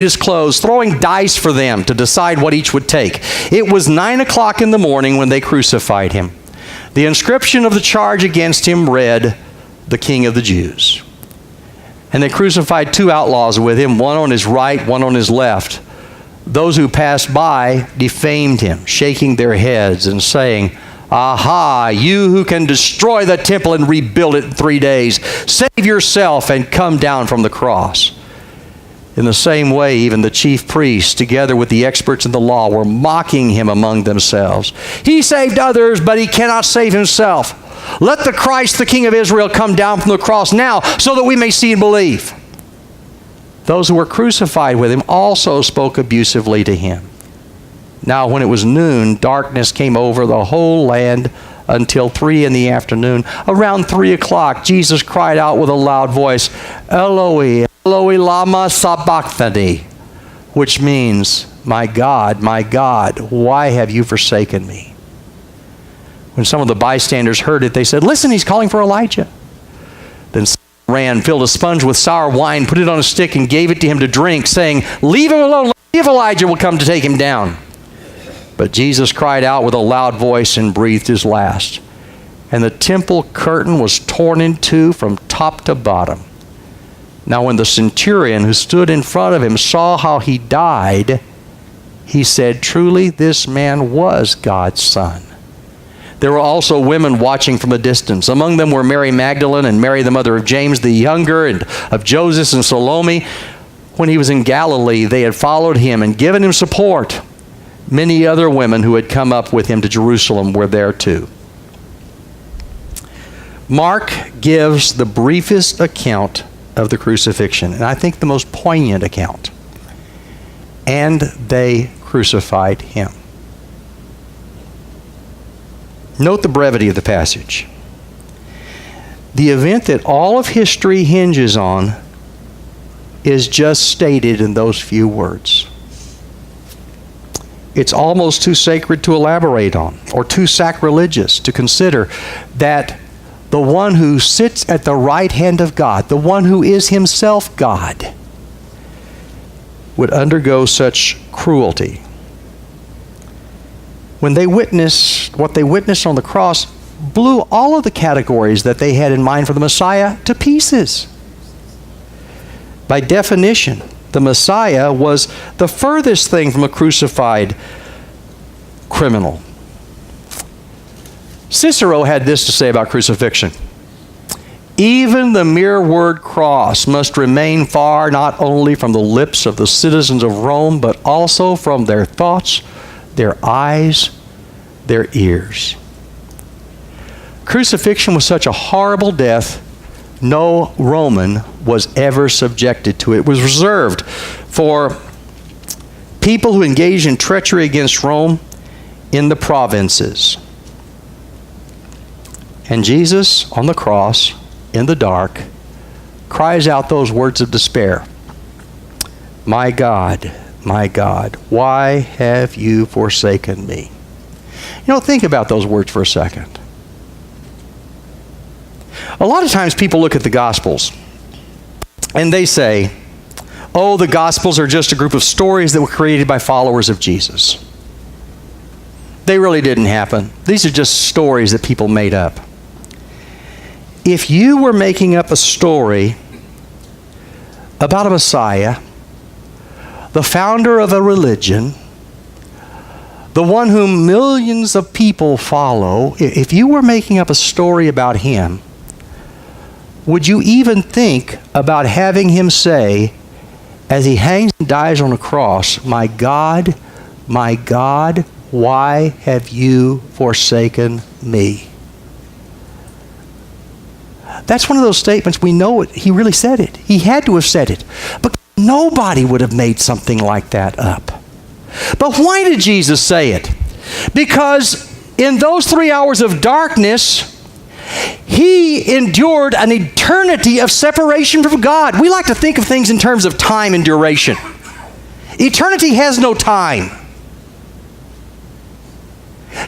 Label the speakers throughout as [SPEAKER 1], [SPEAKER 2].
[SPEAKER 1] his clothes, throwing dice for them to decide what each would take. It was 9 o'clock in the morning when they crucified him. The inscription of the charge against him read, "The King of the Jews." And they crucified 2 outlaws with him, one on his right, one on his left. Those who passed by defamed him, shaking their heads and saying, "Aha, you who can destroy the temple and rebuild it in 3 days, save yourself and come down from the cross." In the same way, even the chief priests, together with the experts in the law, were mocking him among themselves. "He saved others, but he cannot save himself. Let the Christ, the King of Israel, come down from the cross now, so that we may see and believe." Those who were crucified with him also spoke abusively to him. Now when it was noon, darkness came over the whole land until 3 in the afternoon. Around 3 o'clock, Jesus cried out with a loud voice, "Eloi, Eloi, lama sabachthani," which means, my God, why have you forsaken me?" When some of the bystanders heard it, they said, "Listen, he's calling for Elijah." Then ran, filled a sponge with sour wine, put it on a stick, and gave it to him to drink, saying, "Leave him alone, see if Elijah will come to take him down." But Jesus cried out with a loud voice and breathed his last. And the temple curtain was torn in two from top to bottom. Now when the centurion who stood in front of him saw how he died, he said, "Truly this man was God's son." There were also women watching from a distance. Among them were Mary Magdalene and Mary the mother of James the younger and of Joseph and Salome. When he was in Galilee, they had followed him and given him support. Many other women who had come up with him to Jerusalem were there too. Mark gives the briefest account of the crucifixion, and I think the most poignant account. And they crucified him. Note the brevity of the passage. The event that all of history hinges on is just stated in those few words. It's almost too sacred to elaborate on, or too sacrilegious to consider, that the one who sits at the right hand of God, the one who is himself God, would undergo such cruelty. When they witnessed, what they witnessed on the cross blew all of the categories that they had in mind for the Messiah to pieces. By definition, the Messiah was the furthest thing from a crucified criminal. Cicero had this to say about crucifixion: "Even the mere word cross must remain far not only from the lips of the citizens of Rome, but also from their thoughts, their eyes, their ears." Crucifixion was such a horrible death, no Roman was ever subjected to it. It was reserved for people who engaged in treachery against Rome in the provinces. And Jesus, on the cross, in the dark, cries out those words of despair: my God, why have you forsaken me?" You know, think about those words for a second. A lot of times people look at the Gospels and they say, "Oh, the Gospels are just a group of stories that were created by followers of Jesus. They really didn't happen. These are just stories that people made up." If you were making up a story about a Messiah, the founder of a religion, the one whom millions of people follow, if you were making up a story about him, would you even think about having him say, as he hangs and dies on a cross, my God, why have you forsaken me?" That's one of those statements we know he really said it. He had to have said it. But nobody would have made something like that up. But why did Jesus say it? Because in those 3 hours of darkness, he endured an eternity of separation from God. We like to think of things in terms of time and duration. Eternity has no time.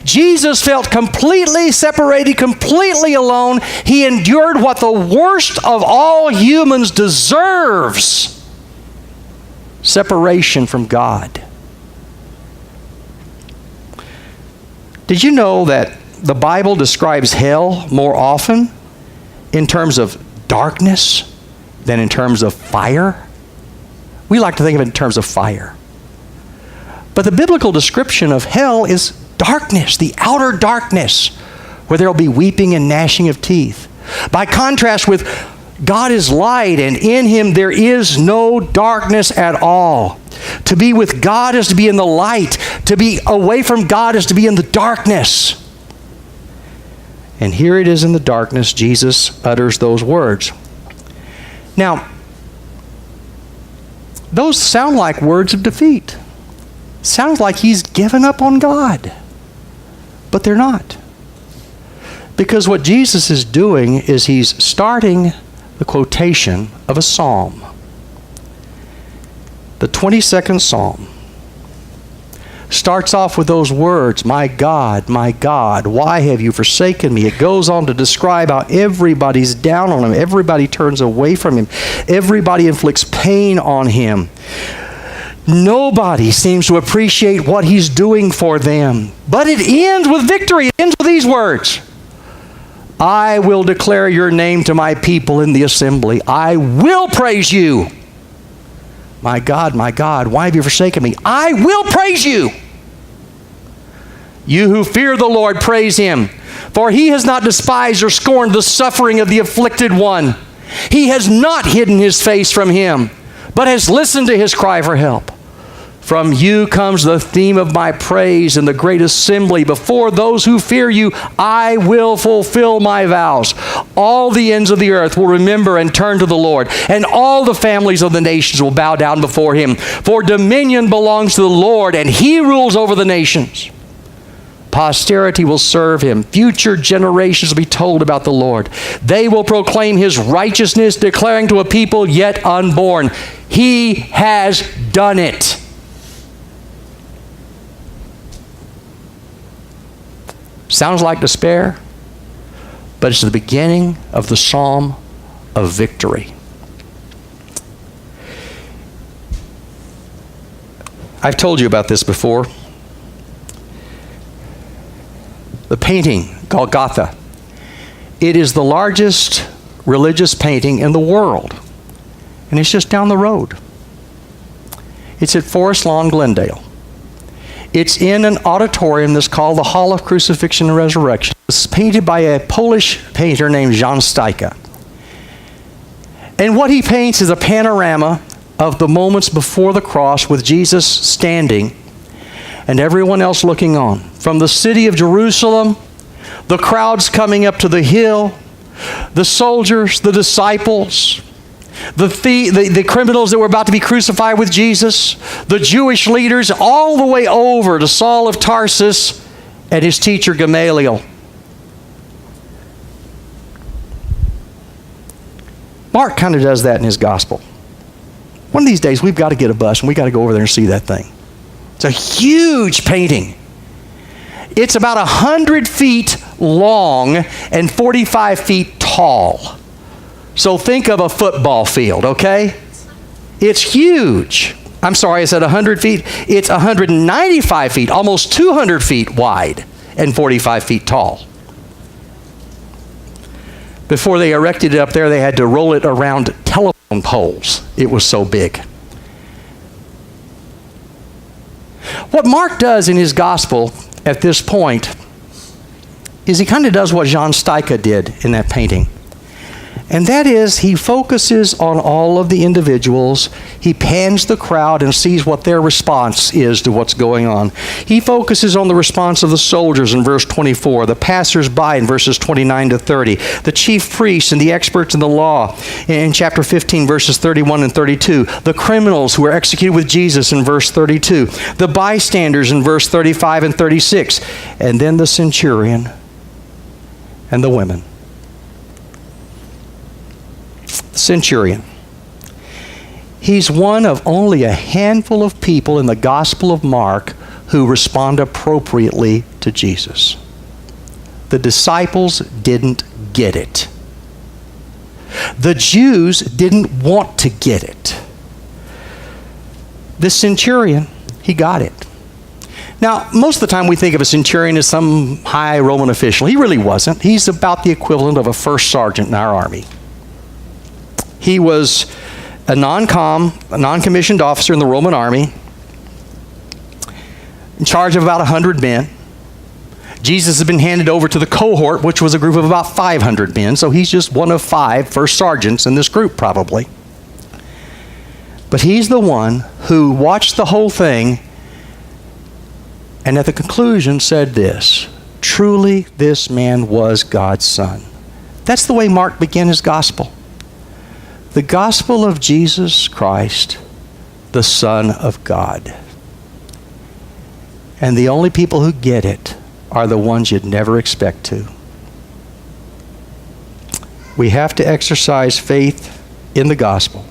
[SPEAKER 1] Jesus felt completely separated, completely alone. He endured what the worst of all humans deserves. separation from God. Did you know that the Bible describes hell more often in terms of darkness than in terms of fire? We like to think of it in terms of fire. But the biblical description of hell is darkness, the outer darkness, where there will be weeping and gnashing of teeth. By contrast with God is light, and in him there is no darkness at all. To be with God is to be in the light. To be away from God is to be in the darkness. And here it is in the darkness, Jesus utters those words. Now, those sound like words of defeat. Sounds like he's given up on God. But they're not. Because what Jesus is doing is he's starting the quotation of a psalm. The 22nd Psalm starts off with those words, my God, why have you forsaken me? It goes on to describe how everybody's down on him. Everybody turns away from him. Everybody inflicts pain on him. Nobody seems to appreciate what he's doing for them. But it ends with victory. It ends with these words. I will declare your name to my people in the assembly. I will praise you. My God, why have you forsaken me? I will praise you. You who fear the Lord, praise him. For he has not despised or scorned the suffering of the afflicted one. He has not hidden his face from him, but has listened to his cry for help. From you comes the theme of my praise in the great assembly. Before those who fear you, I will fulfill my vows. All the ends of the earth will remember and turn to the Lord, and all the families of the nations will bow down before him. For dominion belongs to the Lord, and he rules over the nations. Posterity will serve him. Future generations will be told about the Lord. They will proclaim his righteousness, declaring to a people yet unborn, he has done it. Sounds like despair, but it's the beginning of the psalm of victory. I've told you about this before. The painting, Golgotha. It is the largest religious painting in the world. And it's just down the road. It's at Forest Lawn, Glendale. It's in an auditorium that's called the Hall of Crucifixion and Resurrection. It's painted by a Polish painter named Jan Stajka. And what he paints is a panorama of the moments before the cross with Jesus standing and everyone else looking on. From the city of Jerusalem, the crowds coming up to the hill, the soldiers, the disciples, the criminals that were about to be crucified with Jesus, the Jewish leaders, all the way over to Saul of Tarsus and his teacher Gamaliel. Mark kind of does that in his gospel. One of these days we've got to get a bus and we've got to go over there and see that thing. It's a huge painting. It's about 100 feet long and 45 feet tall. So think of a football field, okay? It's huge. I'm sorry, I said 100 feet. It's 195 feet, almost 200 feet wide and 45 feet tall. Before they erected it up there, they had to roll it around telephone poles. It was so big. What Mark does in his gospel at this point is he kind of does what Jan Stajka did in that painting. And that is, he focuses on all of the individuals. He pans the crowd and sees what their response is to what's going on. He focuses on the response of the soldiers in verse 24, the passers-by in verses 29 to 30, the chief priests and the experts in the law in chapter 15, verses 31 and 32, the criminals who were executed with Jesus in verse 32, the bystanders in verse 35 and 36, and then the centurion and the women. Centurion. He's one of only a handful of people in the Gospel of Mark who respond appropriately to Jesus. The disciples didn't get it. The Jews didn't want to get it. This centurion, he got it. Now, most of the time we think of a centurion as some high Roman official. He really wasn't. He's about the equivalent of a first sergeant in our army. He was a non-commissioned officer in the Roman army, in charge of about 100 men. Jesus had been handed over to the cohort, which was a group of about 500 men, so he's just one of 5 first sergeants in this group, probably. But he's the one who watched the whole thing and at the conclusion said this: truly this man was God's son. That's the way Mark began his gospel. The gospel of Jesus Christ, the Son of God. And the only people who get it are the ones you'd never expect to. We have to exercise faith in the gospel,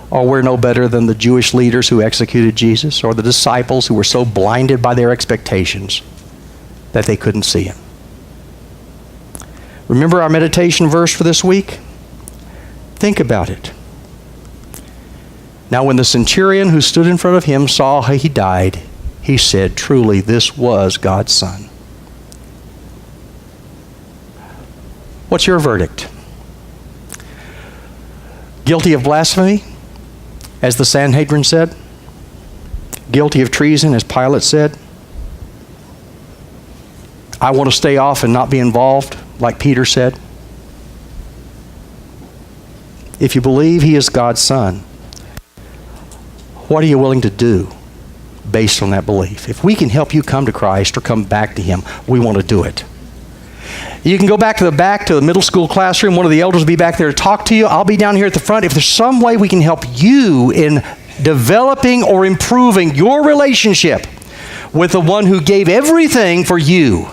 [SPEAKER 1] or we're no better than the Jewish leaders who executed Jesus, or the disciples who were so blinded by their expectations that they couldn't see him. Remember our meditation verse for this week? Think about it. Now when the centurion who stood in front of him saw how he died, he said, truly this was God's son. What's your verdict? Guilty of blasphemy, as the Sanhedrin said? Guilty of treason, as Pilate said? I want to stay off and not be involved, like Peter said? If you believe he is God's son, what are you willing to do based on that belief? If we can help you come to Christ or come back to him, we want to do it. You can go back to the middle school classroom. One of the elders will be back there to talk to you. I'll be down here at the front. If there's some way we can help you in developing or improving your relationship with the one who gave everything for you,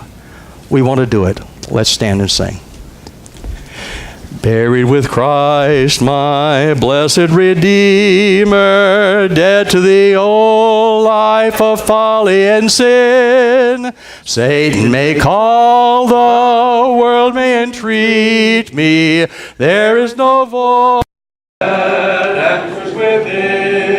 [SPEAKER 1] we want to do it. Let's stand and sing. Buried with Christ, my blessed Redeemer, dead to the old life of folly and sin. Satan may call, the world may entreat me, there is no voice that answers within.